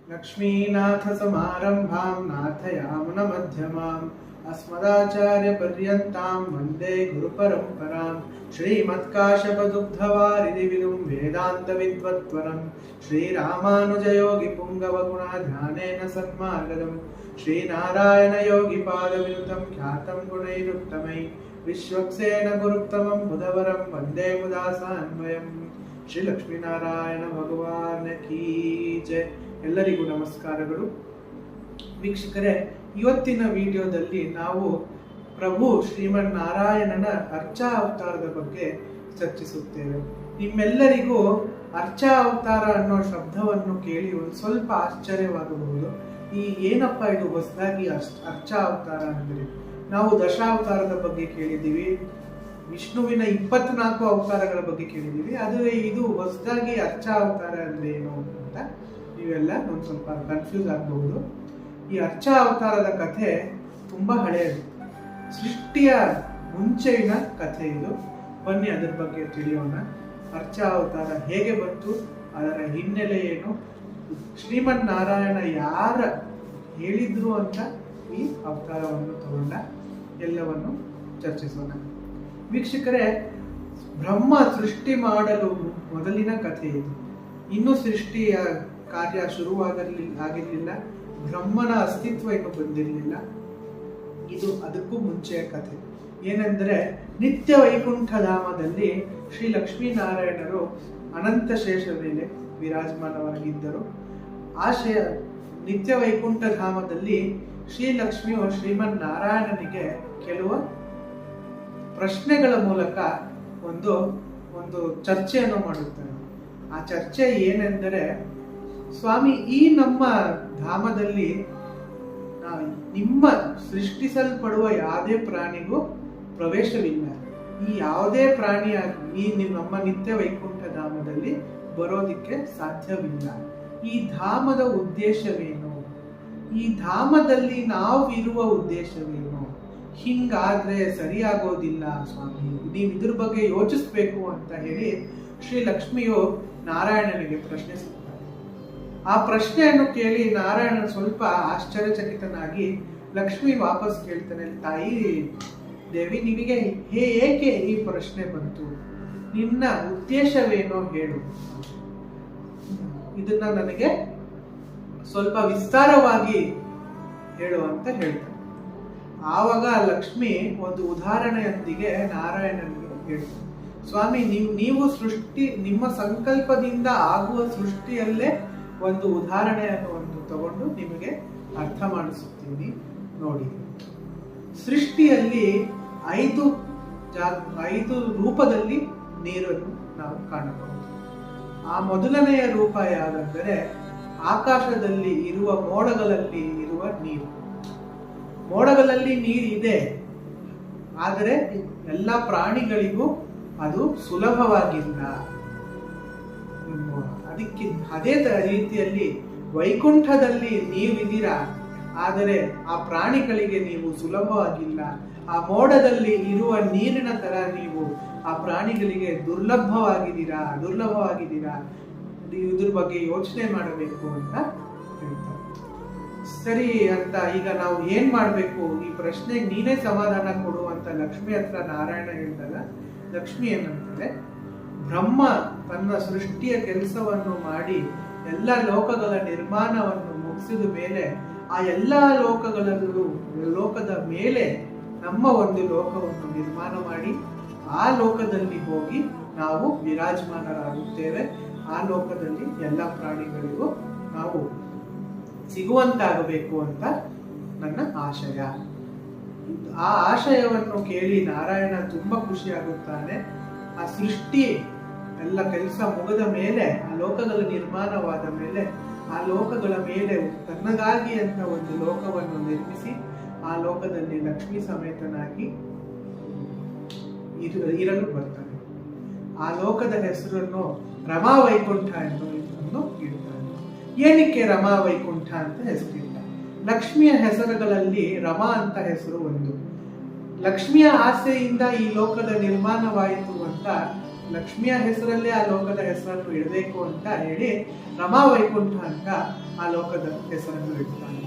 लक्ष्मीनाथसमारम्भां नाथयामुनमध्यमाम् अस्मदाचार्यपर्यन्तां वन्दे गुरुपरम्परां श्रीमत्काश्यपदुग्धवारिधिविदुं वेदान्तविद्वत्वरं श्रीरामानुजयोगिपुङ्गवगुणाध्यानेन सन्मार्गदं श्रीनारायणयोगिपादविनुतं ख्यातं गुणैरुत्तमै विश्वक्सेन गुरुत्तमं बुधवरं वन्दे मुदासान्वयं ಶ್ರೀ ಲಕ್ಷ್ಮೀನಾರಾಯಣ ಭಗವಾನ್ ಕೀ ಜೈ. ಎಲ್ಲರಿಗೂ ನಮಸ್ಕಾರಗಳು. ವೀಕ್ಷಕರೇ, ಇವತ್ತಿನ ವಿಡಿಯೋದಲ್ಲಿ ನಾವು ಪ್ರಭು ಶ್ರೀಮನ್ನಾರಾಯಣನ ಅರ್ಚಾ ಅವತಾರದ ಬಗ್ಗೆ ಚರ್ಚಿಸುತ್ತೇವೆ. ನಿಮ್ಮೆಲ್ಲರಿಗೂ ಅರ್ಚಾ ಅವತಾರ ಅನ್ನೋ ಶಬ್ದವನ್ನು ಕೇಳಿ ಒಂದು ಸ್ವಲ್ಪ ಆಶ್ಚರ್ಯವಾಗಬಹುದು. ಏನಪ್ಪ ಇದು ಹೊಸದಾಗಿ ಅರ್ಚಾ ಅವತಾರ ಅಂದರೆ? ನಾವು ದಶಾವತಾರದ ಬಗ್ಗೆ ಕೇಳಿದ್ದೀವಿ, ವಿಷ್ಣುವಿನ 24 ಅವತಾರಗಳ ಬಗ್ಗೆ ಕೇಳಿದ್ದೀವಿ. ಆದರೆ ಇದು ಹೊಸದಾಗಿ ಅರ್ಚಾ ಅವತಾರ ಅಂದ್ರೆ ಏನು ಅಂತ ನೀವೆಲ್ಲ ಒಂದು ಸ್ವಲ್ಪ ಕನ್ಫ್ಯೂಸ್ ಆಗಬಹುದು. ಈ ಅರ್ಚಾ ಅವತಾರದ ಕಥೆ ತುಂಬಾ ಹಳೆಯದು, ಸೃಷ್ಟಿಯ ಮುಂಚೆಯಿನ ಕಥೆ ಇದು. ಬನ್ನಿ ಅದರ ಬಗ್ಗೆ ತಿಳಿಯೋಣ. ಅರ್ಚಾ ಅವತಾರ ಹೇಗೆ ಬಂತು, ಅದರ ಹಿನ್ನೆಲೆ ಏನು, ಶ್ರೀಮನ್ನಾರಾಯಣ ಯಾರ ಹೇಳಿದ್ರು ಅಂತ ಈ ಅವತಾರವನ್ನು ತಗೊಂಡ ಎಲ್ಲವನ್ನು ಚರ್ಚಿಸೋಣ. ವೀಕ್ಷಕರೇ, ಬ್ರಹ್ಮ ಸೃಷ್ಟಿ ಮಾಡಲು ಮೊದಲಿನ ಕಥೆ ಇದು. ಇನ್ನೂ ಸೃಷ್ಟಿಯ ಕಾರ್ಯ ಆಗಿರಲಿಲ್ಲ, ಬ್ರಹ್ಮನ ಅಸ್ತಿತ್ವ ಇನ್ನು ಬಂದಿರಲಿಲ್ಲ. ಇದು ಅದಕ್ಕೂ ಮುಂಚೆಯ ಕಥೆ. ಏನೆಂದರೆ, ನಿತ್ಯ ವೈಕುಂಠಧಾಮದಲ್ಲಿ ಶ್ರೀ ಲಕ್ಷ್ಮೀನಾರಾಯಣರು ಅನಂತ ಶೇಷ ಮೇಲೆ ವಿರಾಜಮಾನವಾಗಿದ್ದರು. ಆ ನಿತ್ಯ ವೈಕುಂಠಧಾಮದಲ್ಲಿ ಶ್ರೀ ಲಕ್ಷ್ಮಿಯು ಶ್ರೀಮನ್ನಾರಾಯಣನಿಗೆ ಕೆಲವು ಪ್ರಶ್ನೆಗಳ ಮೂಲಕ ಒಂದು ಚರ್ಚೆಯನ್ನು ಮಾಡುತ್ತಾರೆ. ಆ ಚರ್ಚೆ ಏನೆಂದರೆ, ಸ್ವಾಮಿ, ಈ ನಮ್ಮ ಧಾಮದಲ್ಲಿ ನಿಮ್ಮ ಸೃಷ್ಟಿಸಲ್ಪಡುವ ಯಾವುದೇ ಪ್ರಾಣಿಗೂ ಪ್ರವೇಶವಿಲ್ಲ. ಈ ಯಾವುದೇ ಪ್ರಾಣಿಯಾಗಿ ನಮ್ಮ ನಿತ್ಯ ವೈಕುಂಠ ಧಾಮದಲ್ಲಿ ಬರೋದಿಕ್ಕೆ ಸಾಧ್ಯವಿಲ್ಲ. ಈ ಧಾಮದ ಉದ್ದೇಶವೇನು? ಈ ಧಾಮದಲ್ಲಿ ನಾವು ಇರುವ ಉದ್ದೇಶವೇನು? ಹಿಂಗಾದ್ರೆ ಸರಿಯಾಗೋದಿಲ್ಲ ಸ್ವಾಮಿ, ನೀವು ಇದ್ರ ಬಗ್ಗೆ ಯೋಚಿಸ್ಬೇಕು ಅಂತ ಹೇಳಿ ಶ್ರೀ ಲಕ್ಷ್ಮಿಯು ನಾರಾಯಣನಿಗೆ ಪ್ರಶ್ನಿಸುತ್ತಾರೆ. ಆ ಪ್ರಶ್ನೆಯನ್ನು ಕೇಳಿ ನಾರಾಯಣ ಸ್ವಲ್ಪ ಆಶ್ಚರ್ಯಚಕಿತನಾಗಿ ಲಕ್ಷ್ಮಿ ವಾಪಸ್ ಕೇಳ್ತಾನೆ, ತಾಯಿ ದೇವಿ, ನಿನಗೆ ಏಕೆ ಈ ಪ್ರಶ್ನೆ ಬಂತು? ನಿನ್ನ ಉದ್ದೇಶವೇನೋ ಹೇಳು, ಇದನ್ನ ನನಗೆ ಸ್ವಲ್ಪ ವಿಸ್ತಾರವಾಗಿ ಹೇಳು ಅಂತ ಹೇಳ್ತಾನೆ. ಆವಾಗ ಲಕ್ಷ್ಮಿ ಒಂದು ಉದಾಹರಣೆಯೊಂದಿಗೆ ನಾರಾಯಣನಿಗೆ ಹೇಳ್ತಾರೆ, ಸ್ವಾಮಿ, ನೀವು ನಿಮ್ಮ ಸಂಕಲ್ಪದಿಂದ ಆಗುವ ಸೃಷ್ಟಿಯಲ್ಲೇ ಒಂದು ಉದಾಹರಣೆಯನ್ನು ತಗೊಂಡು ನಿಮಗೆ ಅರ್ಥ ಮಾಡಿಸುತ್ತೀನಿ ನೋಡಿ. ಸೃಷ್ಟಿಯಲ್ಲಿ 5 ರೂಪದಲ್ಲಿ ನೀರನ್ನು ನಾವು ಕಾಣಬಹುದು. ಆ ಮೊದಲನೆಯ ರೂಪ ಯಾವುದೆಂದರೆ ಆಕಾಶದಲ್ಲಿ ಇರುವ ಮೋಡಗಳಲ್ಲಿ ಇರುವ ನೀರು. ಮೋಡಗಳಲ್ಲಿ ನೀರಿದೆ, ಆದರೆ ಎಲ್ಲ ಪ್ರಾಣಿಗಳಿಗೂ ಅದು ಸುಲಭವಾಗಿಲ್ಲ. ಅದೇ ರೀತಿಯಲ್ಲಿ ವೈಕುಂಠದಲ್ಲಿ ನೀವಿದ್ದೀರಾ, ಆದರೆ ಆ ಪ್ರಾಣಿಗಳಿಗೆ ನೀವು ಸುಲಭವಾಗಿಲ್ಲ. ಆ ಮೋಡದಲ್ಲಿ ಇರುವ ನೀರಿನ ತರ ನೀವು ಆ ಪ್ರಾಣಿಗಳಿಗೆ ದುರ್ಲಭವಾಗಿದ್ದೀರಾ. ಇದ್ರ ಬಗ್ಗೆ ಯೋಚನೆ ಮಾಡಬೇಕು ಅಂತ ಹೇಳ್ತಾರೆ. ಸರಿ ಅಂತ ಈಗ ನಾವು ಏನ್ ಮಾಡ್ಬೇಕು, ಈ ಪ್ರಶ್ನೆಗೆ ನೀನೇ ಸಮಾಧಾನ ಕೊಡು ಅಂತ ಲಕ್ಷ್ಮಿ ಹತ್ರ ನಾರಾಯಣ ಹೇಳಿದಾಗ, ಲಕ್ಷ್ಮಿ ಏನಂತಾರೆ, ಬ್ರಹ್ಮ ತನ್ನ ಸೃಷ್ಟಿಯ ಕೆಲಸವನ್ನು ಮಾಡಿ ಎಲ್ಲ ಲೋಕಗಳ ನಿರ್ಮಾಣವನ್ನು ಮುಗಿಸಿದ ಮೇಲೆ ಆ ಎಲ್ಲಾ ಲೋಕದ ಮೇಲೆ ನಮ್ಮ ಒಂದು ಲೋಕವನ್ನು ನಿರ್ಮಾಣ ಮಾಡಿ ಆ ಲೋಕದಲ್ಲಿ ಹೋಗಿ ನಾವು ವಿರಾಜಮಾನರಾಗುತ್ತೇವೆ. ಆ ಲೋಕದಲ್ಲಿ ಎಲ್ಲ ಪ್ರಾಣಿಗಳಿಗೂ ನಾವು ಸಿಗುವಂತಾಗಬೇಕು ಅಂತ ನನ್ನ ಆಶಯ. ಆ ಆಶಯವನ್ನು ಕೇಳಿ ನಾರಾಯಣ ತುಂಬಾ ಖುಷಿಯಾಗುತ್ತಾನೆ. ಆ ಸೃಷ್ಟಿ ಎಲ್ಲ ಕೆಲಸ ಮುಗಿದ ಮೇಲೆ, ಆ ಲೋಕಗಳ ನಿರ್ಮಾಣವಾದ ಮೇಲೆ, ಆ ಲೋಕಗಳ ಮೇಲೆ ತನ್ನಗಾಗಿ ಅಂತ ಒಂದು ಲೋಕವನ್ನು ನಿರ್ಮಿಸಿ ಆ ಲೋಕದಲ್ಲಿ ಲಕ್ಷ್ಮೀ ಸಮೇತನಾಗಿ ಇರಲು ಬರ್ತಾನೆ. ಆ ಲೋಕದ ಹೆಸರನ್ನು ರಮಾ ವೈಕುಂಠ ಎಂದು ಇಡ್ತಾನೆ. ಏನಕ್ಕೆ ರಮಾ ವೈಕುಂಠ ಅಂತ ಹೆಸರಿಲ್ಲ? ಲಕ್ಷ್ಮಿಯ ಹೆಸರುಗಳಲ್ಲಿ ರಮಾ ಅಂತ ಹೆಸರು ಒಂದು. ಲಕ್ಷ್ಮಿಯ ಆಸೆಯಿಂದ ಈ ಲೋಕದ ನಿರ್ಮಾಣವಾಯಿತು ಅಂತ ಲಕ್ಷ್ಮಿಯ ಹೆಸರಲ್ಲೇ ಆ ಲೋಕದ ಹೆಸರನ್ನು ಇಡಬೇಕು ಅಂತ ಹೇಳಿ ರಮಾ ವೈಕುಂಠ ಅಂತ ಆ ಲೋಕದ ಹೆಸರನ್ನು ಇಡ್ತಾನೆ.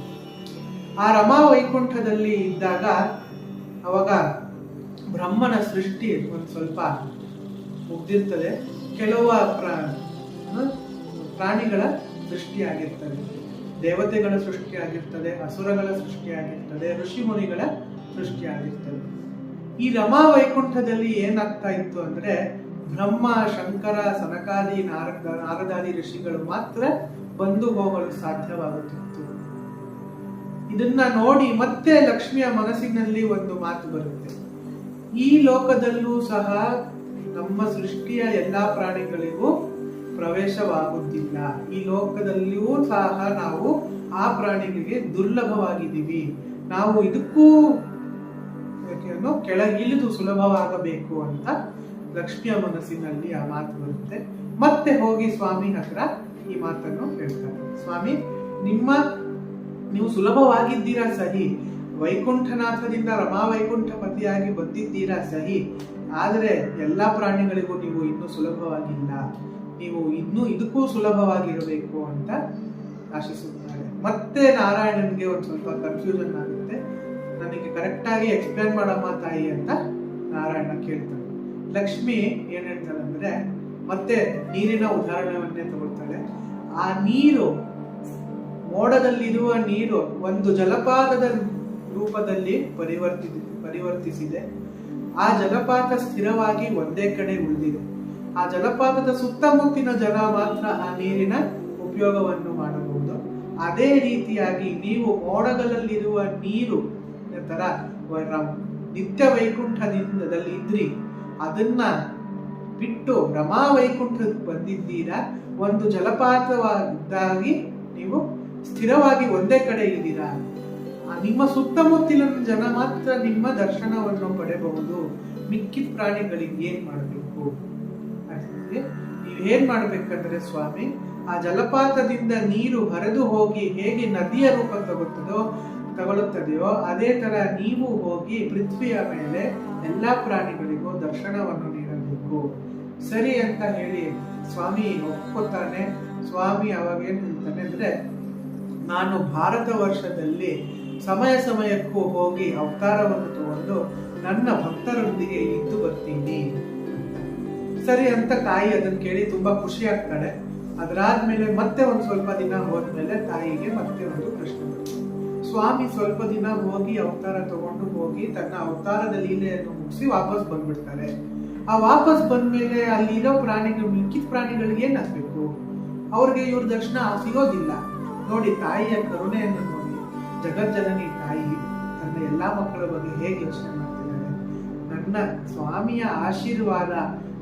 ಆ ರಮಾ ವೈಕುಂಠದಲ್ಲಿ ಇದ್ದಾಗ ಅವಾಗ ಬ್ರಹ್ಮನ ಸೃಷ್ಟಿ ಒಂದು ಸ್ವಲ್ಪ ಮುಗ್ದಿರ್ತದೆ. ಕೆಲವು ಪ್ರಾಣಿಗಳ ಸೃಷ್ಟಿಯಾಗಿರ್ತದೆ, ದೇವತೆಗಳ ಸೃಷ್ಟಿಯಾಗಿರ್ತದೆ, ಅಸುರಗಳ ಸೃಷ್ಟಿಯಾಗಿರ್ತದೆ, ಋಷಿ ಮುನಿಗಳ ಸೃಷ್ಟಿಯಾಗಿರ್ತದೆ. ಈ ರಮಾ ವೈಕುಂಠದಲ್ಲಿ ಏನಾಗ್ತಾ ಇತ್ತು ಅಂದ್ರೆ ಬ್ರಹ್ಮ, ಶಂಕರ, ಸನಕಾದಿ, ನಾರದಾದಿ ಋಷಿಗಳು ಮಾತ್ರ ಬಂದು ಹೋಗಲು ಸಾಧ್ಯವಾಗುತ್ತಿತ್ತು. ಇದನ್ನ ನೋಡಿ ಮತ್ತೆ ಲಕ್ಷ್ಮಿಯ ಮನಸ್ಸಿನಲ್ಲಿ ಒಂದು ಮಾತು ಬರುತ್ತೆ. ಈ ಲೋಕದಲ್ಲೂ ಸಹ ನಮ್ಮ ಸೃಷ್ಟಿಯ ಎಲ್ಲಾ ಪ್ರಾಣಿಗಳಿಗೂ ಪ್ರವೇಶವಾಗುತ್ತಿಲ್ಲ. ಈ ಲೋಕದಲ್ಲಿಯೂ ಸಹ ನಾವು ಆ ಪ್ರಾಣಿಗಳಿಗೆ ದುರ್ಲಭವಾಗಿದ್ದೀವಿ. ನಾವು ಇದಕ್ಕೂ ಕೆಳಗಿಳಿದು ಸುಲಭವಾಗಬೇಕು ಅಂತ ಲಕ್ಷ್ಮಿಯ ಮನಸ್ಸಿನಲ್ಲಿ ಆ ಮಾತು ಬರುತ್ತೆ. ಮತ್ತೆ ಹೋಗಿ ಸ್ವಾಮಿ ಹತ್ರ ಈ ಮಾತನ್ನು ಹೇಳ್ತಾರೆ. ಸ್ವಾಮಿ, ನೀವು ಸುಲಭವಾಗಿದ್ದೀರಾ ಸಹಿ, ವೈಕುಂಠನಾಥದಿಂದ ರಮಾ ವೈಕುಂಠ ಪತಿಯಾಗಿ ಬಂದಿದ್ದೀರಾ ಸಹಿ, ಆದರೆ ಎಲ್ಲಾ ಪ್ರಾಣಿಗಳಿಗೂ ನೀವು ಇನ್ನೂ ಸುಲಭವಾಗಿಲ್ಲ. ನೀವು ಇನ್ನೂ ಇದಕ್ಕೂ ಸುಲಭವಾಗಿರಬೇಕು ಅಂತ ಆಶಿಸುತ್ತಾರೆ. ಮತ್ತೆ ನಾರಾಯಣನ್ಗೆ ಒಂದು ಸ್ವಲ್ಪ ಕನ್ಫ್ಯೂಷನ್ ಆಗುತ್ತೆ. ನನಗೆ ಕರೆಕ್ಟ್ ಆಗಿ ಎಕ್ಸ್ಪ್ಲೇನ್ ಮಾಡಮ್ಮ ತಾಯಿ ಅಂತ ನಾರಾಯಣ ಕೇಳ್ತಾನೆ. ಲಕ್ಷ್ಮಿ ಏನ್ ಹೇಳ್ತಾಳೆ ಅಂದ್ರೆ ಮತ್ತೆ ನೀರಿನ ಉದಾಹರಣೆಯನ್ನೇ ತಗೊಳ್ತಾಳೆ. ಆ ನೀರು, ಮೋಡದಲ್ಲಿರುವ ನೀರು ಒಂದು ಜಲಪಾತದ ರೂಪದಲ್ಲಿ ಪರಿವರ್ತಿಸಿದೆ. ಆ ಜಲಪಾತ ಸ್ಥಿರವಾಗಿ ಒಂದೇ ಕಡೆ ಉಳಿದಿದೆ. ಆ ಜಲಪಾತದ ಸುತ್ತಮುತ್ತಿನ ಜನ ಮಾತ್ರ ಆ ನೀರಿನ ಉಪಯೋಗವನ್ನು ಮಾಡಬಹುದು. ಅದೇ ರೀತಿಯಾಗಿ ನೀವು ಮೋಡಗಳಲ್ಲಿರುವ ನೀರು ತರ ನಿತ್ಯ ವೈಕುಂಠದಲ್ಲಿ ಇದ್ರಿ, ಅದನ್ನ ಬಿಟ್ಟು ರಮಾ ವೈಕುಂಠಕ್ಕೆ ಬಂದಿದ್ದೀರಾ. ಒಂದು ಜಲಪಾತವಾಗಿ ನೀವು ಸ್ಥಿರವಾಗಿ ಒಂದೇ ಕಡೆ ಇದ್ದೀರಾ. ನಿಮ್ಮ ಸುತ್ತಮುತ್ತಲಿನ ಜನ ಮಾತ್ರ ನಿಮ್ಮ ದರ್ಶನವನ್ನು ಪಡೆಯಬಹುದು. ಮಿಕ್ಕಿದ ಪ್ರಾಣಿಗಳಿಗೆ ಏನ್ ಮಾಡಬೇಕು? ನೀವೇನ್ ಮಾಡ್ಬೇಕಂದ್ರೆ ಸ್ವಾಮಿ, ಆ ಜಲಪಾತದಿಂದ ನೀರು ಹರಿದು ಹೋಗಿ ಹೇಗೆ ನದಿಯ ರೂಪ ತಗೊಳ್ಳುತ್ತದೆಯೋ ಅದೇ ತರ ನೀವು ಹೋಗಿ ಪೃಥ್ವಿಯ ಮೇಲೆ ಎಲ್ಲಾ ಪ್ರಾಣಿಗಳಿಗೂ ದರ್ಶನವನ್ನು ನೀಡಬೇಕು. ಸರಿ ಅಂತ ಹೇಳಿ ಸ್ವಾಮಿ ಒಪ್ಕೋತಾನೆ. ಸ್ವಾಮಿ ಅವಾಗ ಏನ್ ಹೇಳ್ತಾನೆ ಅಂದ್ರೆ, ನಾನು ಭಾರತ ವರ್ಷದಲ್ಲಿ ಸಮಯಕ್ಕೂ ಹೋಗಿ ಅವತಾರವನ್ನು ತಗೊಂಡು ನನ್ನ ಭಕ್ತರೊಂದಿಗೆ ಇದ್ದು ಬರ್ತೀನಿ. ಸರಿ ಅಂತ ತಾಯಿ ಅದನ್ನ ಕೇಳಿ ತುಂಬಾ ಖುಷಿ ಆಗ್ತಾಳೆ. ಅದಾದ್ಮೇಲೆ ಮತ್ತೆ ಒಂದ್ ಸ್ವಲ್ಪ ದಿನ ಹೋದ್ಮೇಲೆ ತಾಯಿಗೆ ಮತ್ತೆ ಒಂದು ಪ್ರಶ್ನೆ ಬರುತ್ತೆ. ಸ್ವಾಮಿ ಸ್ವಲ್ಪ ದಿನ ಹೋಗಿ ಅವತಾರ ತಗೊಂಡು ಹೋಗಿ ತನ್ನ ಅವತಾರದ ಲೀಲೆಯನ್ನು ಮುಗಿಸಿ ವಾಪಸ್ ಬಂದ್ಬಿಡ್ತಾರೆ. ಆ ವಾಪಸ್ ಬಂದ್ಮೇಲೆ ಅಲ್ಲಿರೋ ಪ್ರಾಣಿಗಳು, ಮಿಕ್ಕಿದ ಪ್ರಾಣಿಗಳಿಗೆ ಏನಾಗ್ಬೇಕು? ಅವ್ರಿಗೆ ಇವ್ರ ದರ್ಶನ ಸಿಗೋದಿಲ್ಲ. ನೋಡಿ ತಾಯಿಯ ಕರುಣೆಯನ್ನು ನೋಡಿ. ಜಗಜ್ಜನನಿ ತಾಯಿ ತನ್ನ ಎಲ್ಲಾ ಮಕ್ಕಳ ಬಗ್ಗೆ ಹೇಗೆ ಯೋಚನೆ ಮಾಡ್ತಿದ್ದಾರೆ. ನನ್ನ ಸ್ವಾಮಿಯ ಆಶೀರ್ವಾದ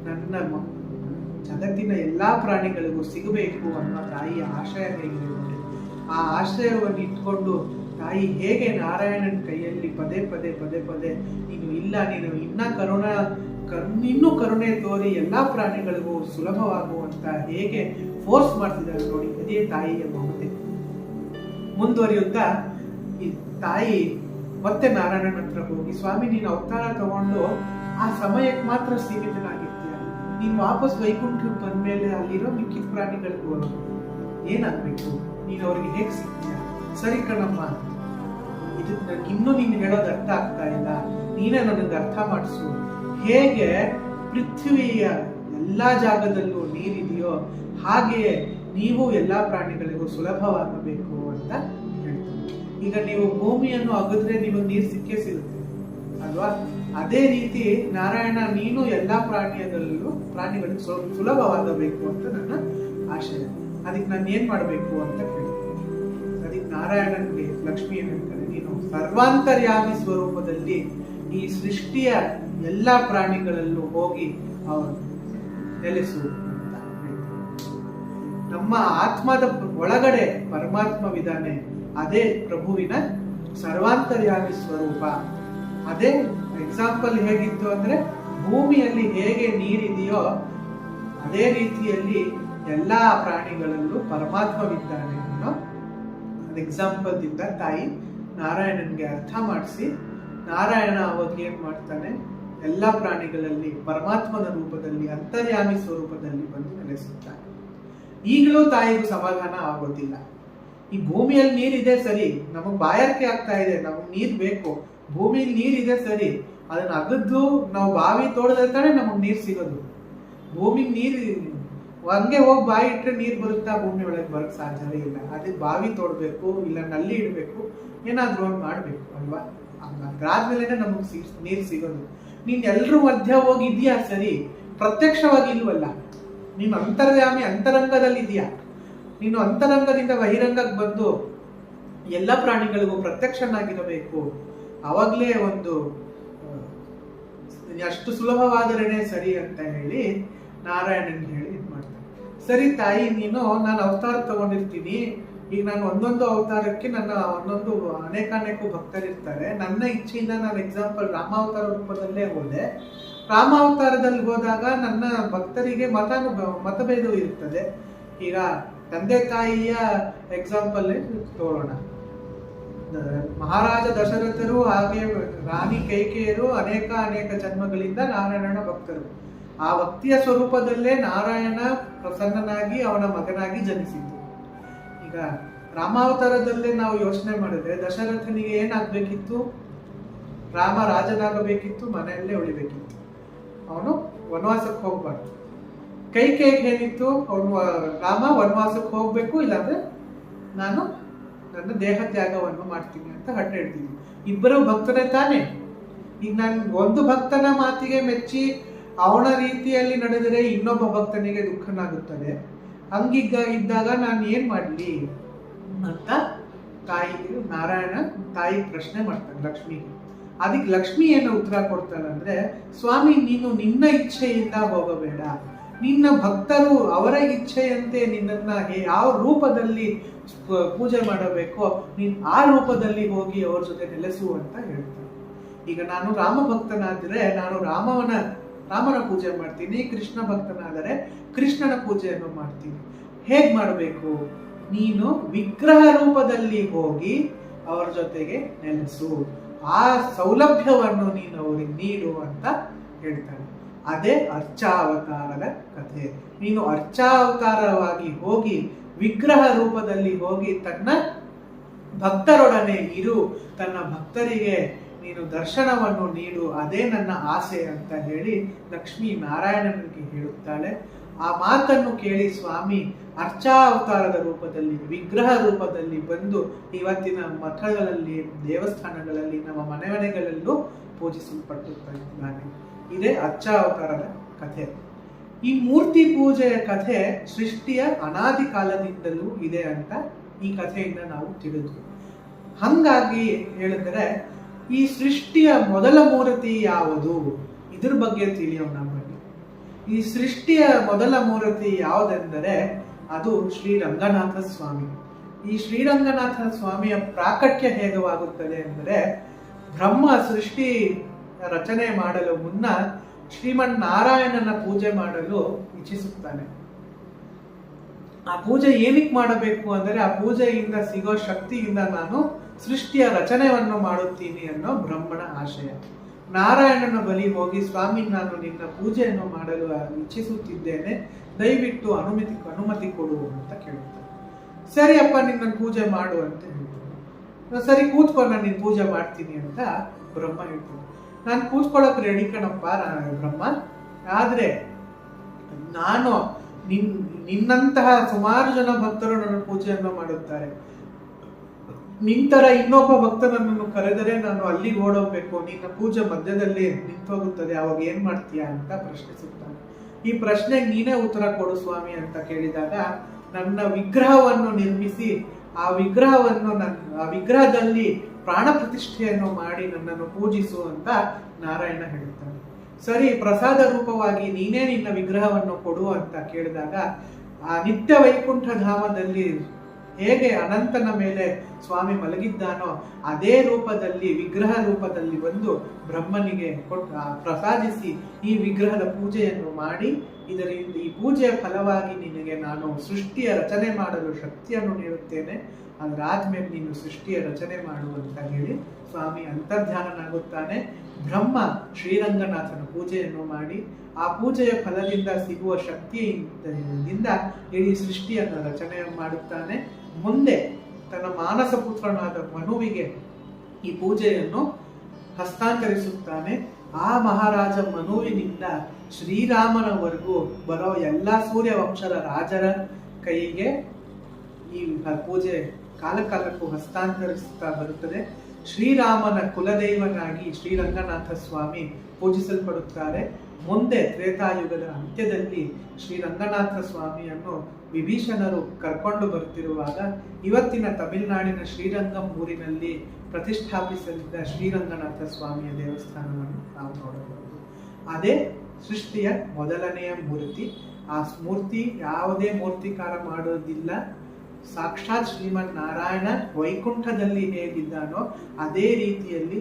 ನನ್ನ ಜಗತ್ತಿನ ಎಲ್ಲಾ ಪ್ರಾಣಿಗಳಿಗೂ ಸಿಗಬೇಕು ಅನ್ನೋ ತಾಯಿಯ ಆಶಯ ಹೇಗಿದೆ ನೋಡಿ. ಆ ಆಶಯವನ್ನು ಇಟ್ಕೊಂಡು ತಾಯಿ ಹೇಗೆ ನಾರಾಯಣನ ಕೈಯಲ್ಲಿ ಪದೇ ಪದೇ ನೀನು ಇನ್ನೂ ಕರುಣೆ ತೋರಿ ಎಲ್ಲಾ ಪ್ರಾಣಿಗಳಿಗೂ ಸುಲಭವಾಗುವಂತ ಹೇಗೆ ಫೋರ್ಸ್ ಮಾಡ್ತಿದ್ದಾರೆ ನೋಡಿ. ಅದೇ ತಾಯಿಯ ಮಮತೆ. ಮುಂದುವರಿಯುತ್ತಾ ಈ ತಾಯಿ ಮತ್ತೆ ನಾರಾಯಣನ ಹತ್ರ ಹೋಗಿ, ಸ್ವಾಮಿ ನೀನು ಅವತಾರ ತಗೊಂಡು ಆ ಸಮಯಕ್ಕೆ ಮಾತ್ರ ಸೀಮಿತನಾಗಿರ್ತೀಯ. ನೀನು ವಾಪಸ್ ವೈಕುಂಠಕ್ಕೆ ಬಂದ್ಮೇಲೆ ಅಲ್ಲಿರೋ ಮಿಕ್ಕಿದ ಪ್ರಾಣಿಗಳಿಗೂ ಏನಾಗ್ಬೇಕು? ನೀನು ಅವ್ರಿಗೆ ಹೇಗ್ ಸಿಗ್ತೀಯ? ಸರಿ ಕಣಮ್ಮ, ಇದಕ್ಕೆ ನನಗೆ ಇನ್ನೂ ನೀನು ಹೇಳೋದು ಅರ್ಥ ಆಗ್ತಾ ಇಲ್ಲ, ನೀನೇ ನನಗೆ ಅರ್ಥ ಮಾಡಿಸು. ಹೇಗೆ ಪೃಥ್ವಿಯ ಎಲ್ಲಾ ಜಾಗದಲ್ಲೂ ನೀರಿದೆಯೋ ಹಾಗೆಯೇ ನೀವು ಎಲ್ಲಾ ಪ್ರಾಣಿಗಳಿಗೂ ಸುಲಭವಾಗಬೇಕು ಅಂತ ಹೇಳ್ತಾರೆ. ಈಗ ನೀವು ಭೂಮಿಯನ್ನು ಅಗದ್ರೆ ನಿಮಗೆ ನೀರು ಸಿಕ್ಕೇ ಸಿಗುತ್ತೆ ಅಲ್ವಾ? ಅದೇ ರೀತಿ ನಾರಾಯಣ ನೀನು ಎಲ್ಲಾ ಪ್ರಾಣಿಗಳಿಗೆ ಸುಲಭವಾಗಬೇಕು ಅಂತ ನನ್ನ ಆಶಯ. ಅದಕ್ಕೆ ನಾನು ಏನ್ ಮಾಡ್ಬೇಕು ಅಂತ ಕೇಳ್ತೀನಿ. ಅದಕ್ಕೆ ನಾರಾಯಣನ್ಗೆ ಲಕ್ಷ್ಮಿ ಏನ್ ಹೇಳ್ತಾರೆ, ನೀನು ಸರ್ವಾಂತರ್ಯಾಮಿ ಸ್ವರೂಪದಲ್ಲಿ ಈ ಸೃಷ್ಟಿಯ ಎಲ್ಲಾ ಪ್ರಾಣಿಗಳಲ್ಲೂ ಹೋಗಿ ಅವನು ನೆಲೆಸು ಅಂತ ಹೇಳ್ತಾರೆ. ನಮ್ಮ ಆತ್ಮದ ಒಳಗಡೆ ಪರಮಾತ್ಮವಿದ್ದಾನೆ. ಅದೇ ಪ್ರಭುವಿನ ಸರ್ವಾಂತರ್ಯಾಮಿ ಸ್ವರೂಪ. ಅದೇ ಎಕ್ಸಾಂಪಲ್ ಹೇಗಿತ್ತು ಅಂದ್ರೆ, ಭೂಮಿಯಲ್ಲಿ ಹೇಗೆ ನೀರಿದೆಯೋ ಅದೇ ರೀತಿಯಲ್ಲಿ ಎಲ್ಲಾ ಪ್ರಾಣಿಗಳಲ್ಲೂ ಪರಮಾತ್ಮವಿದ್ದಾನೆ ಅನ್ನೋ ಎಕ್ಸಾಂಪಲ್ ದಿಂದ ತಾಯಿ ನಾರಾಯಣನ್ಗೆ ಅರ್ಥ ಮಾಡಿಸಿ, ನಾರಾಯಣ ಅವಾಗ ಏನ್ ಮಾಡ್ತಾನೆ, ಎಲ್ಲ ಪ್ರಾಣಿಗಳಲ್ಲಿ ಪರಮಾತ್ಮನ ರೂಪದಲ್ಲಿ ಅಂತರ್ಯಾಮಿ ಸ್ವರೂಪದಲ್ಲಿ ಬಂದು ನೆಲೆಸುತ್ತಾನೆ. ಈಗಲೂ ತಾಯಿಗೂ ಸಮಾಧಾನ ಆಗೋದಿಲ್ಲ. ಈ ಭೂಮಿಯಲ್ಲಿ ನೀರಿದೆ ಸರಿ, ನಮಗ್ ಬಾಯಾರಿಕೆ ಆಗ್ತಾ ಇದೆ, ನಮಗ್ ನೀರ್ ಬೇಕು, ಭೂಮಿಯಲ್ಲಿ ನೀರಿದೆ ಸರಿ, ಅದನ್ನ ಅಗದ್ದು ನಾವು ಬಾವಿ ತೋಡದ್ರೆ ತಾನೇ ನಮಗ್ ನೀರ್ ಸಿಗೋದು. ಭೂಮಿಗೆ ನೀರು ಹಂಗೆ ಹೋಗಿ ಬಾಯಿ ಇಟ್ರೆ ನೀರ್ ಬರುತ್ತಾ? ಭೂಮಿ ಒಳಗೆ ಬರಕ್ ಸಾಧ್ಯವೇ ಇಲ್ಲ. ಅದಕ್ಕೆ ಬಾವಿ ತೋಡ್ಬೇಕು, ಇಲ್ಲ ನಲ್ಲಿ ಇಡಬೇಕು, ಏನಾದ್ರೂ ಒಂದು ಮಾಡ್ಬೇಕು ಅಲ್ವಾ? ಅದಾದ್ಮೇಲೆ ನಮಗ್ ನೀರ್ ಸಿಗೋದು. ನೀನ್ ಎಲ್ರೂ ಮಧ್ಯ ಹೋಗಿದ್ಯಾ ಸರಿ, ಪ್ರತ್ಯಕ್ಷವಾಗಿ ಇಲ್ವಲ್ಲ. ನೀನು ಅಂತರ್ಯಾಮಿ ಅಂತರಂಗದಲ್ಲಿ ಇದೆಯಾ. ನೀನು ಅಂತರಂಗದಿಂದ ಬಹಿರಂಗಕ್ಕೆ ಬಂದು ಎಲ್ಲ ಪ್ರಾಣಿಗಳಿಗೂ ಪ್ರತ್ಯಕ್ಷನಾಗಿರಬೇಕು. ಅವಾಗ್ಲೇ ಒಂದು ಅಷ್ಟು ಸುಲಭವಾದರೇನೆ ಸರಿ ಅಂತ ಹೇಳಿ ನಾರಾಯಣನ್ ಹೇಳಿ ಇದು ಮಾಡ್ತಾನೆ. ಸರಿ ತಾಯಿ, ನೀನು ನಾನು ಅವತಾರ ತಗೊಂಡಿರ್ತೀನಿ. ಈಗ ನಾನು ಒಂದೊಂದು ಅವತಾರಕ್ಕೆ ನನ್ನ ಒಂದೊಂದು ಅನೇಕ ಭಕ್ತರಿರ್ತಾರೆ. ನನ್ನ ಇಚ್ಛೆಯಿಂದ ನಾನು ಎಕ್ಸಾಂಪಲ್ ರಾಮಾವತಾರ ರೂಪದಲ್ಲೇ ಹೋದೆ. ರಾಮಾವತಾರದಲ್ಲಿ ಹೋದಾಗ ನನ್ನ ಭಕ್ತರಿಗೆ ಮತಭೇದವೂ ಇರ್ತದೆ. ಈಗ ತಂದೆ ತಾಯಿಯ ಎಕ್ಸಾಂಪಲ್ ತೋರೋಣ. ಮಹಾರಾಜ ದಶರಥರು ಹಾಗೆ ರಾಣಿ ಕೈಕೇಯರು ಅನೇಕ ಜನ್ಮಗಳಿಂದ ನಾರಾಯಣನ ಭಕ್ತರು. ಆ ಭಕ್ತಿಯ ಸ್ವರೂಪದಲ್ಲೇ ನಾರಾಯಣ ಪ್ರಸನ್ನನಾಗಿ ಅವನ ಮಗನಾಗಿ ಜನಿಸಿದ್ದು. ಈಗ ರಾಮಾವತಾರದಲ್ಲೇ ನಾವು ಯೋಚನೆ ಮಾಡಿದ್ರೆ ದಶರಥನಿಗೆ ಏನಾಗ್ಬೇಕಿತ್ತು? ರಾಮ ರಾಜನಾಗಬೇಕಿತ್ತು, ಮನೆಯಲ್ಲೇ ಉಳಿಬೇಕಿತ್ತು, ಅವನು ವನವಾಸಕ್ಕೆ ಹೋಗ್ಬಾರ್ದು. ಕೈಕೇಯಿಗೆ ಏನಿತ್ತು? ಅವನು ರಾಮ ವನವಾಸಕ್ಕೆ ಹೋಗ್ಬೇಕು, ಇಲ್ಲಾಂದ್ರೆ ನಾನು ನನ್ನ ದೇಹ ತ್ಯಾಗವನ್ನು ಮಾಡ್ತೀನಿ ಅಂತ ಹಠ ಹಿಡ್ತೀನಿ. ಇಬ್ಬರು ಭಕ್ತರೇ ತಾನೆ. ಈಗ ನಾನು ಒಂದು ಭಕ್ತನ ಮಾತಿಗೆ ಮೆಚ್ಚಿ ಅವನ ರೀತಿಯಲ್ಲಿ ನಡೆದರೆ ಇನ್ನೊಬ್ಬ ಭಕ್ತನಿಗೆ ದುಃಖನಾಗುತ್ತದೆ. ಇದ್ದಾಗ ನಾನು ಏನ್ ಮಾಡ್ಲಿ ಅಂತ ನಾರಾಯಣ ತಾಯಿ ಪ್ರಶ್ನೆ ಮಾಡ್ತಾನೆ ಲಕ್ಷ್ಮಿಗೆ. ಅದಕ್ಕೆ ಲಕ್ಷ್ಮಿ ಏನು ಉತ್ತರ ಕೊಡ್ತಾಳೆ ಅಂದ್ರೆ, ಸ್ವಾಮಿ ನೀನು ನಿನ್ನ ಇಚ್ಛೆಯಿಂದ ಹೋಗಬೇಡ, ನಿನ್ನ ಭಕ್ತರು ಅವರ ಇಚ್ಛೆಯಂತೆ ನಿನ್ನನ್ನ ಯಾವ ರೂಪದಲ್ಲಿ ಪೂಜೆ ಮಾಡಬೇಕೋ ನೀನ್ ಆ ರೂಪದಲ್ಲಿ ಹೋಗಿ ಅವ್ರ ಜೊತೆ ನೆಲೆಸು ಅಂತ ಹೇಳ್ತಾರೆ. ಈಗ ನಾನು ರಾಮ ಭಕ್ತನಾದ್ರೆ ನಾನು ರಾಮನ ಪೂಜೆ ಮಾಡ್ತೀನಿ, ಕೃಷ್ಣ ಭಕ್ತನಾದರೆ ಕೃಷ್ಣನ ಪೂಜೆಯನ್ನು ಮಾಡ್ತೀನಿ. ಹೇಗ್ ಮಾಡಬೇಕು? ನೀನು ವಿಗ್ರಹ ರೂಪದಲ್ಲಿ ಹೋಗಿ ಅವರ ಜೊತೆಗೆ ನೆಲೆಸು, ಆ ಸೌಲಭ್ಯವನ್ನು ನೀನು ಅವರಿಗೆ ನೀಡು ಅಂತ ಹೇಳ್ತಾನೆ. ಅದೇ ಅರ್ಚಾವತಾರದ ಕಥೆ. ನೀನು ಅರ್ಚಾವತಾರವಾಗಿ ಹೋಗಿ ವಿಗ್ರಹ ರೂಪದಲ್ಲಿ ಹೋಗಿ ತನ್ನ ಭಕ್ತರೊಡನೆ ಇರು, ತನ್ನ ಭಕ್ತರಿಗೆ ನೀನು ದರ್ಶನವನ್ನು ನೀಡು, ಅದೇ ನನ್ನ ಆಸೆ ಅಂತ ಹೇಳಿ ಲಕ್ಷ್ಮೀ ನಾರಾಯಣನಿಗೆ ಹೇಳುತ್ತಾಳೆ. ಆ ಮಾತನ್ನು ಕೇಳಿ ಸ್ವಾಮಿ ಅರ್ಚಾವತಾರದ ರೂಪದಲ್ಲಿ ವಿಗ್ರಹ ರೂಪದಲ್ಲಿ ಬಂದು ಇವತ್ತಿನ ಮಠಗಳಲ್ಲಿ ದೇವಸ್ಥಾನಗಳಲ್ಲಿ ನಮ್ಮ ಮನೆಗಳಲ್ಲೂ ಪೂಜಿಸಲ್ಪಟ್ಟಿದ್ದಾನೆ. ಇದೇ ಅರ್ಚಾವತಾರದ ಕಥೆ. ಈ ಮೂರ್ತಿ ಪೂಜೆಯ ಕಥೆ ಸೃಷ್ಟಿಯ ಅನಾದಿ ಕಾಲದಿಂದಲೂ ಇದೆ ಅಂತ ಈ ಕಥೆಯಿಂದ ನಾವು ತಿಳಿದ್ವಿ. ಹಂಗಾಗಿ ಹೇಳಿದ್ರೆ ಈ ಸೃಷ್ಟಿಯ ಮೊದಲ ಮೂರ್ತಿ ಯಾವುದು, ಇದ್ರ ಬಗ್ಗೆ ತಿಳಿಯೋಣ ಬನ್ನಿ. ಈ ಸೃಷ್ಟಿಯ ಮೊದಲ ಮೂರ್ತಿ ಯಾವುದೆಂದರೆ ಅದು ಶ್ರೀರಂಗನಾಥ ಸ್ವಾಮಿ. ಈ ಶ್ರೀರಂಗನಾಥ ಸ್ವಾಮಿಯ ಪ್ರಾಕಟ್ಯ ಹೇಗವಾಗುತ್ತದೆ ಅಂದರೆ, ಬ್ರಹ್ಮ ಸೃಷ್ಟಿ ರಚನೆ ಮಾಡಲು ಮುನ್ನ ಶ್ರೀಮನ್ನಾರಾಯಣನ ಪೂಜೆ ಮಾಡಲು ಇಚ್ಛಿಸುತ್ತಾನೆ. ಆ ಪೂಜೆ ಏನಕ್ಕೆ ಮಾಡಬೇಕು ಅಂದರೆ, ಆ ಪೂಜೆಯಿಂದ ಸಿಗೋ ಶಕ್ತಿಯಿಂದ ನಾನು ಸೃಷ್ಟಿಯ ರಚನೆಯನ್ನು ಮಾಡುತ್ತೀನಿ ಅನ್ನೋ ಬ್ರಹ್ಮನ ಆಶಯ. ನಾರಾಯಣನ ಬಳಿ ಹೋಗಿ, ಸ್ವಾಮಿ ನಾನು ನಿನ್ನ ಪೂಜೆಯನ್ನು ಮಾಡಲು ಇಚ್ಛಿಸುತ್ತಿದ್ದೇನೆ, ದಯವಿಟ್ಟು ಅನುಮತಿ ಕೊಡು ಅಂತ ಕೇಳುತ್ತಾರೆ. ಸರಿಯಪ್ಪ ನಿನ್ನ ಪೂಜೆ ಮಾಡು ಅಂತ ಹೇಳ್ತಾರೆ. ಸರಿ ಕೂತ್ಕೊಂಡು ನಾನು ನಿನ್ನ ಪೂಜೆ ಮಾಡ್ತೀನಿ ಅಂತ ಬ್ರಹ್ಮ ಹೇಳ್ತಾನೆ. ನಾನು ಕೂತ್ಕೊಳ್ಳೋಕೆ ರೆಡಿ ಕಣಪ್ಪ ಬ್ರಹ್ಮ, ಆದ್ರೆ ನಾನು ನಿನ್ನಂತಹ ಸುಮಾರು ಜನ ಭಕ್ತರು ನನ್ನ ಪೂಜೆಯನ್ನು ಮಾಡುತ್ತಾರೆ, ನಿಂತರ ಇನ್ನೊಬ್ಬ ಭಕ್ತನನ್ನು ಕರೆದರೆ ನಾನು ಅಲ್ಲಿಗೆ ಓಡೋಗ್ಬೇಕು, ನಿನ್ನ ಪೂಜೆ ಮಧ್ಯದಲ್ಲಿ ನಿಂತೋಗುತ್ತದೆ, ಅವಾಗ ಏನ್ ಮಾಡ್ತೀಯಾ ಅಂತ ಪ್ರಶ್ನಿಸುತ್ತಾನೆ. ಈ ಪ್ರಶ್ನೆಗೆ ನೀನೇ ಉತ್ತರ ಕೊಡು ಸ್ವಾಮಿ ಅಂತ ಕೇಳಿದಾಗ, ನನ್ನ ವಿಗ್ರಹವನ್ನು ನಿರ್ಮಿಸಿ ಆ ವಿಗ್ರಹದಲ್ಲಿ ಪ್ರಾಣ ಪ್ರತಿಷ್ಠೆಯನ್ನು ಮಾಡಿ ನನ್ನನ್ನು ಪೂಜಿಸು ಅಂತ ನಾರಾಯಣ ಹೇಳುತ್ತಾನೆ. ಸರಿ, ಪ್ರಸಾದ ರೂಪವಾಗಿ ನೀನೇ ನಿನ್ನ ವಿಗ್ರಹವನ್ನು ಕೊಡು ಅಂತ ಕೇಳಿದಾಗ, ಆ ನಿತ್ಯ ವೈಕುಂಠ ಧಾಮದಲ್ಲಿ ಹೇಗೆ ಅನಂತನ ಮೇಲೆ ಸ್ವಾಮಿ ಮಲಗಿದ್ದಾನೋ ಅದೇ ರೂಪದಲ್ಲಿ ವಿಗ್ರಹ ರೂಪದಲ್ಲಿ ಬಂದು ಬ್ರಹ್ಮನಿಗೆ ಪ್ರಸಾದಿಸಿ ಈ ವಿಗ್ರಹದ ಪೂಜೆಯನ್ನು ಮಾಡಿ, ಇದರಿಂದ ಈ ಪೂಜೆಯ ಫಲವಾಗಿ ನಿನಗೆ ನಾನು ಸೃಷ್ಟಿಯ ರಚನೆ ಮಾಡಲು ಶಕ್ತಿಯನ್ನು ನೀಡುತ್ತೇನೆ, ಅದಾದ್ಮೇಲೆ ನೀನು ಸೃಷ್ಟಿಯ ರಚನೆ ಮಾಡು ಅಂತ ಹೇಳಿ ಸ್ವಾಮಿ ಅಂತರ್ಧಾನನಾಗುತ್ತಾನೆ. ಬ್ರಹ್ಮ ಶ್ರೀರಂಗನಾಥನ ಪೂಜೆಯನ್ನು ಮಾಡಿ ಆ ಪೂಜೆಯ ಫಲದಿಂದ ಸಿಗುವ ಶಕ್ತಿಯಿಂದ ಇಡೀ ಸೃಷ್ಟಿಯನ್ನು ರಚನೆ ಮಾಡುತ್ತಾನೆ. ಮುಂದೆ ತನ್ನ ಮಾನಸ ಪುತ್ರನಾದ ಮನುವಿಗೆ ಈ ಪೂಜೆಯನ್ನು ಹಸ್ತಾಂತರಿಸುತ್ತಾನೆ. ಆ ಮಹಾರಾಜ ಮನುವಿನಿಂದ ಶ್ರೀರಾಮನವರೆಗೂ ಬರೋ ಎಲ್ಲ ಸೂರ್ಯ ವಂಶದ ರಾಜರ ಕೈಗೆ ಈ ಪೂಜೆ ಕಾಲಕ್ಕೂ ಹಸ್ತಾಂತರಿಸುತ್ತಾ ಬರುತ್ತದೆ. ಶ್ರೀರಾಮನ ಕುಲದೈವನಾಗಿ ಶ್ರೀರಂಗನಾಥ ಸ್ವಾಮಿ ಪೂಜಿಸಲ್ಪಡುತ್ತಾರೆ. ಮುಂದೆ ತ್ರೇತಾಯುಗದ ಅಂತ್ಯದಲ್ಲಿ ಶ್ರೀರಂಗನಾಥ ಸ್ವಾಮಿಯನ್ನು ವಿಭೀಷಣರು ಕರ್ಕೊಂಡು ಬರುತ್ತಿರುವಾಗ ಇವತ್ತಿನ ತಮಿಳುನಾಡಿನ ಶ್ರೀರಂಗಂ ಊರಿನಲ್ಲಿ ಪ್ರತಿಷ್ಠಾಪಿಸಲಿದ್ದ ಶ್ರೀರಂಗನಾಥ ಸ್ವಾಮಿಯ ದೇವಸ್ಥಾನವನ್ನು ನಾವು ನೋಡಬಹುದು. ಅದೇ ಸೃಷ್ಟಿಯ ಮೊದಲನೆಯ ಮೂರ್ತಿ. ಆ ಮೂರ್ತಿ ಯಾವುದೇ ಮೂರ್ತಿಕಾರ ಮಾಡೋದಿಲ್ಲ. ಸಾಕ್ಷಾತ್ ಶ್ರೀಮನ್ ನಾರಾಯಣ ವೈಕುಂಠದಲ್ಲಿ ಹೇಗಿದ್ದಾನೋ ಅದೇ ರೀತಿಯಲ್ಲಿ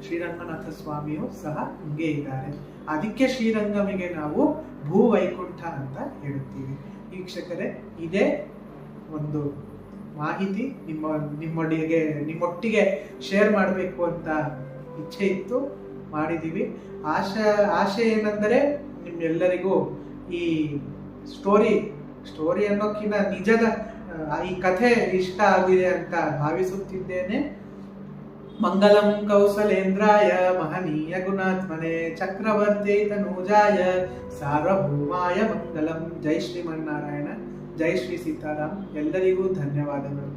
ಶ್ರೀರಂಗನಾಥ ಸ್ವಾಮಿಯು ಸಹ ಹಿಂಗೆ ಇದ್ದಾರೆ. ಅದಕ್ಕೆ ಶ್ರೀರಂಗಮಿಗೆ ನಾವು ಭೂ ವೈಕುಂಠ ಅಂತ ಹೇಳುತ್ತೀವಿ. ವೀಕ್ಷಕರೇ, ಇದೇ ಒಂದು ಮಾಹಿತಿ ನಿಮ್ಮೊಟ್ಟಿಗೆ ಶೇರ್ ಮಾಡಬೇಕು ಅಂತ ಇಚ್ಛೆ ಇತ್ತು, ಮಾಡಿದ್ದೀವಿ. ಆಶೆ ಏನೆಂದರೆ ನಿಮ್ಮೆಲ್ಲರಿಗೂ ಈ ಸ್ಟೋರಿ ಅನ್ನೋಕ್ಕಿಂತ ನಿಜದ ಈ ಕಥೆ ಇಷ್ಟ ಆಗಿದೆ ಅಂತ ಭಾವಿಸುತ್ತಿದ್ದೇನೆ. ಮಂಗಲಂ ಕೌಸಲೇಂದ್ರಾಯ ಮಹನೀಯ ಗುಣಾತ್ಮನೆ ಚಕ್ರವರ್ತಿ ತನೂಜಾಯ ಸಾರ್ವಭೌಮಾಯ ಮಂಗಲಂ. ಜೈ ಶ್ರೀಮನ್ನಾರಾಯಣ, ಜೈ ಶ್ರೀ ಸೀತಾರಾಮ್. ಎಲ್ಲರಿಗೂ ಧನ್ಯವಾದಗಳು.